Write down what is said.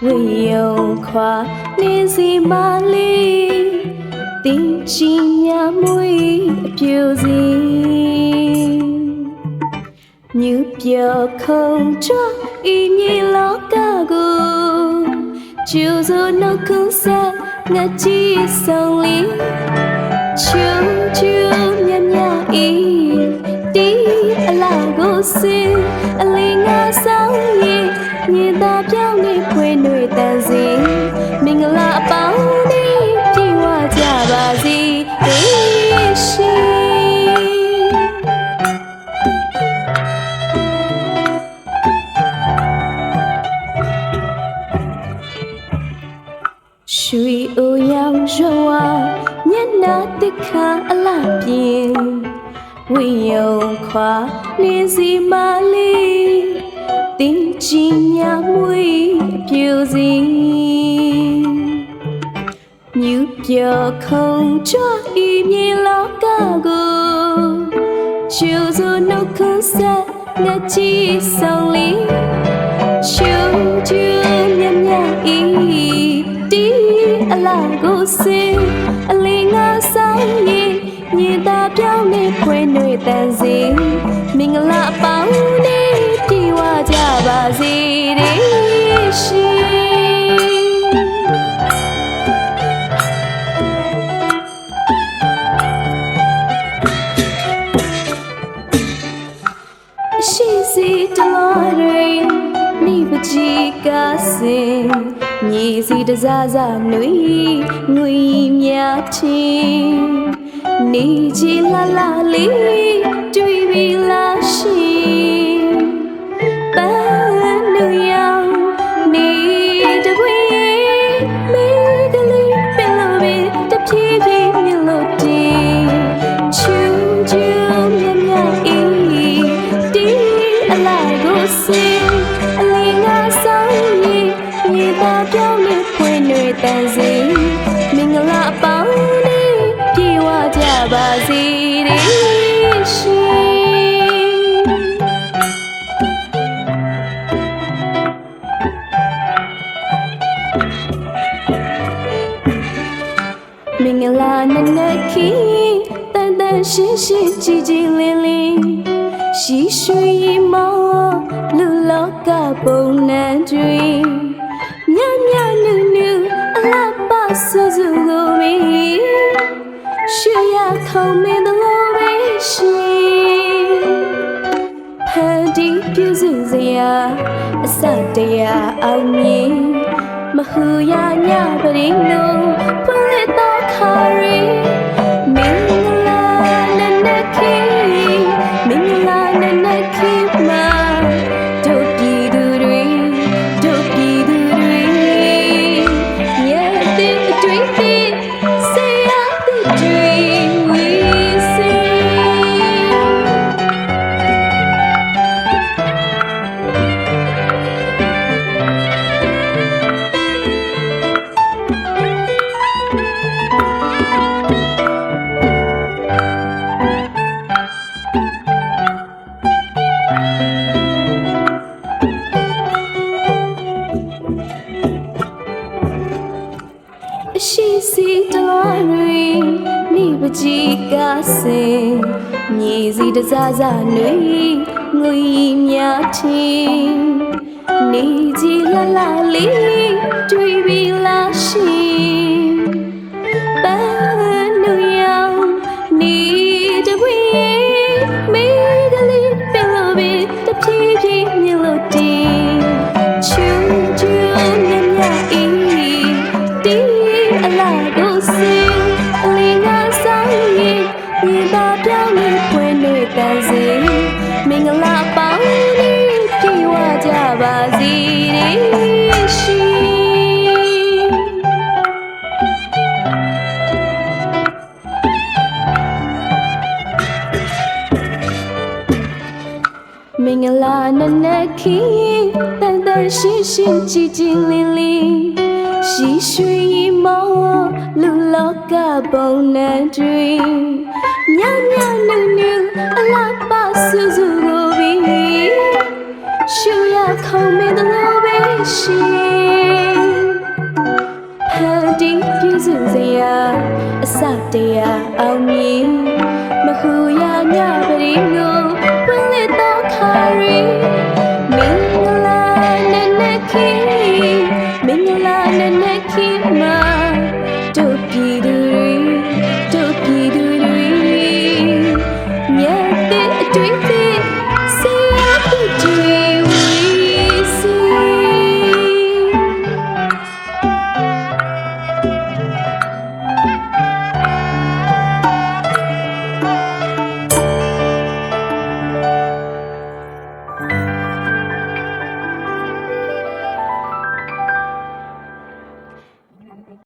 ဝေယုံခွာနေစီမလေးတင်းချီညာမွေအပြူစီမြူပြောခုံချွတ်ဤမြေလောကကိုကျူစုနှုတ်ခုဆက်ငါကြည့်ဆုံးလေးချူချူမြမြဤတီအလားကိုစင်အလေးငါဆောင်ရင်မြေသားပြောင်းနေဖွေးနှွေတန်စီမင်္ဂလာအပေါင်းဒီပြေဝကြပါစေရှိရွှေအိုရောင်ရွှာမျက်နှာတစ်ခါအလားပြင်းဝေယုံခွာနေစီမလေးတင်းချီညာမွေအပြူစီမြူပြောခုံချွတ်ဤမြေလောကကိုကျူစုနှုတ်ခုဆက်ငါကြည့်ဆုံးလေးချူချူမြမြဤတီအလားကိုစင်အလေးငါဆောင်ရင်မြေသားပြောင်းနေဖွေးနှွေတန်စီမင်္ဂလာအပေါင်းဒီပြေဝကြပါစေရှိရှိစီတလားတွေနိဗ္ဗာန်ကစင်မြေစီတစားစားနှွေငွေမြချင်းနေချီလာလာလေးတွေ့ပြီလားရှိပန်းနူယောင်နေတပွေမေကလေးပင်လို့ပဲတဖြည်းဖြည်းမြလို့တင်ချူချူမြမြအေးတီအလိုက်ကိုစင်အလေးငါဆောင်ရင်မြေသားပြောင်းနေဖွေးနှွေတန်စီမင်္ဂလာအပေါင်းဒီပြေဝကြပါစေရှိမင်္ဂလာနနခီတန်တန်ရှင်းရှင်းကြည်ကြည်လင်းလင်းရှိရွှေမောလူလောကပုံနှံတွေမြမြနုနုအလားပါဆူဆူကိုမီရှေရခုံမင်းတို့ပဲရှိဖန်တီးပြုစုစရာအစတရားအောင်မြင်မဟူရညပရင်းလုံးဖွင့်လက်တော်ခါရီမင်္ဂလာနနခီမင်္ဂလာနနခီမှာတို့ပြည်သူတွေတို့ပြည်သူတွေရဲ့တဲ့အတွေ့အကြုံဆေးရတဲ့တွေဝီစီရှိစီတော်ရီနိဗ္ဗာန်ကစင်မြေစီတစားစားနှွေငွေမြချင်းနေကြီးလှလှလေးတွေ့ပြီလားရှိပန်းနူယောင်နေတပွေမေကလေးပင်လို့ပဲတဖြည်းဖြည်းမြင်လို့တင်ချူချူမြမြအေးတီအလားကိုစင်အလေးငါဆောင်ရင်မြေသားပြောင်းနေဖွေးနှွေတန်စီမင်္ဂလာပေါင်းဒီပြေဝကြပါစေရှိမင်္ဂလာနနခီတန်တန်ရှင်းရှင်းကြည်ကြည်လင်းလင်းရှိရွှေမောလူလောကပုံနှံတွေညညနုနုအလားပါဆူဆူကိုပြီးရှူရခုံမင်းတို့ပဲရှိ တရားအောင်မြင်